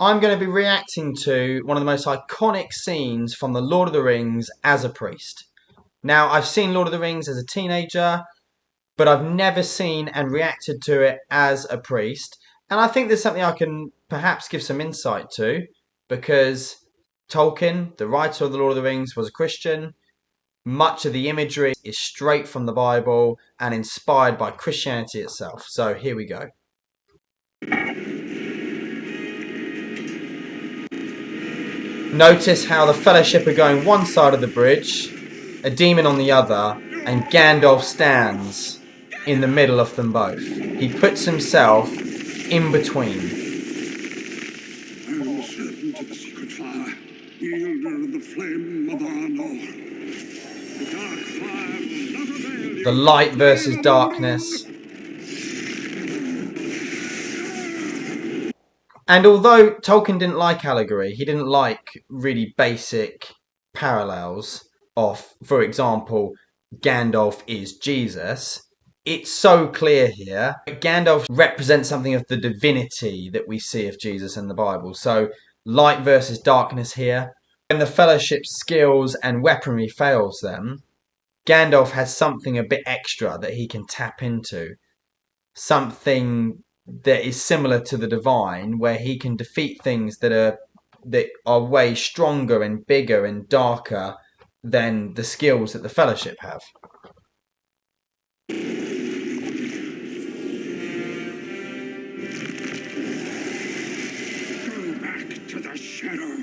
I'm going to be reacting to one of the most iconic scenes from The Lord of the Rings as a priest. Now, I've seen Lord of the Rings as a teenager, but I've never seen and reacted to it as a priest. And I think there's something I can perhaps give some insight to, because Tolkien, the writer of The Lord of the Rings, was a Christian. Much of the imagery is straight from the Bible and inspired by Christianity itself. So here we go. Notice how the Fellowship are going one side of the bridge, a demon on the other, and Gandalf stands in the middle of them both. He puts himself in between. I am servant of the secret fire, wielder of the flame of Arnor. The dark fire will not avail you. The light versus darkness. And although Tolkien didn't like allegory, he didn't like really basic parallels of, for example, Gandalf is Jesus, it's so clear here. Gandalf represents something of the divinity that we see of Jesus in the Bible. So light versus darkness here. When the Fellowship's skills and weaponry fails them, Gandalf has something a bit extra that he can tap into. Something that is similar to the divine, where he can defeat things that are way stronger and bigger and darker than the skills that the Fellowship have. Go back to the shadow.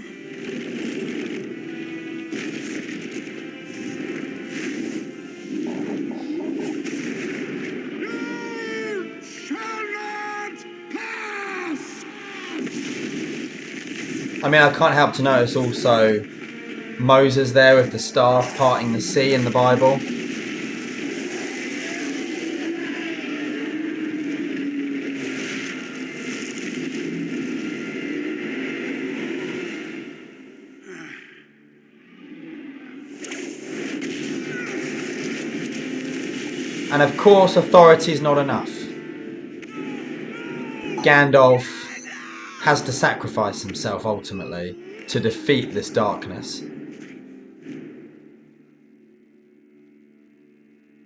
You shall not pass! I mean, I can't help to notice also Moses there with the staff parting the sea in the Bible. And of course, authority is not enough. Gandalf has to sacrifice himself ultimately to defeat this darkness.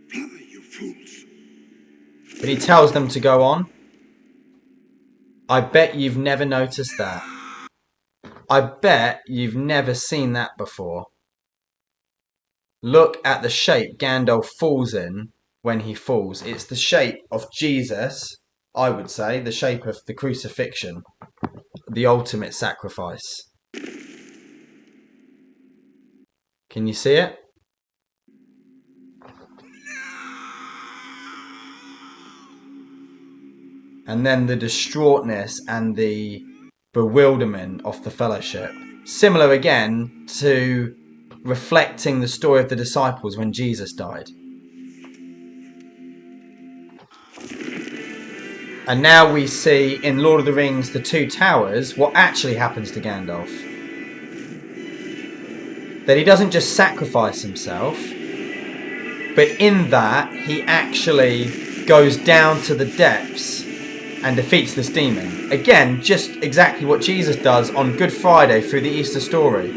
Fly, you fools. But he tells them to go on. I bet you've never noticed that. I bet you've never seen that before. Look at the shape Gandalf falls in when he falls. It's the shape of Jesus, I would say, the shape of the crucifixion, the ultimate sacrifice. Can you see it? And then the distraughtness and the bewilderment of the Fellowship. Similar again to reflecting the story of the disciples when Jesus died. And now we see in Lord of the Rings, The Two Towers, what actually happens to Gandalf. That he doesn't just sacrifice himself, but in that he actually goes down to the depths and defeats this demon. Again, just exactly what Jesus does on Good Friday through the Easter story.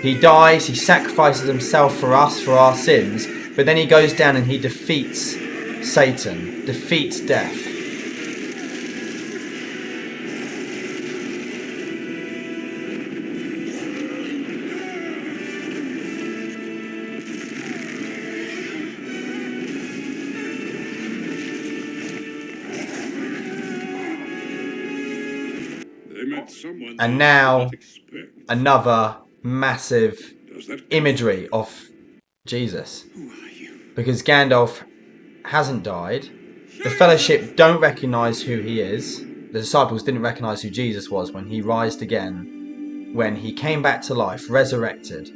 He dies, he sacrifices himself for us, for our sins, but then he goes down and he defeats Satan, defeats death. And now another massive imagery of Jesus, because Gandalf hasn't died. The Fellowship don't recognise who he is. The disciples didn't recognise who Jesus was when he rised again, when he came back to life, resurrected.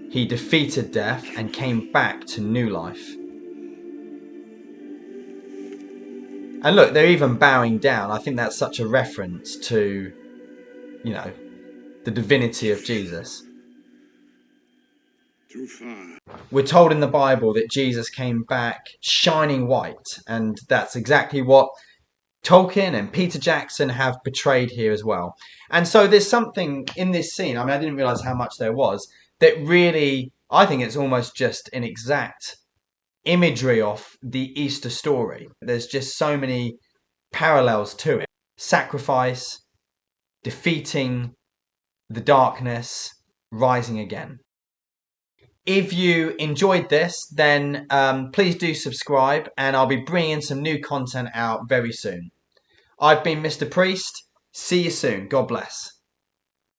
He defeated death and came back to new life. And look, they're even bowing down. I think that's such a reference to, you know, the divinity of Jesus. Too far. We're told in the Bible that Jesus came back shining white, and that's exactly what Tolkien and Peter Jackson have portrayed here as well. And so there's something in this scene, I mean, I didn't realize how much there was, that really, I think it's almost just an exact imagery of the Easter story. There's just so many parallels to it. Sacrifice, defeating the darkness, rising again. If you enjoyed this, then please do subscribe, and I'll be bringing some new content out very soon. I've been Mr. Priest. See you soon. God bless.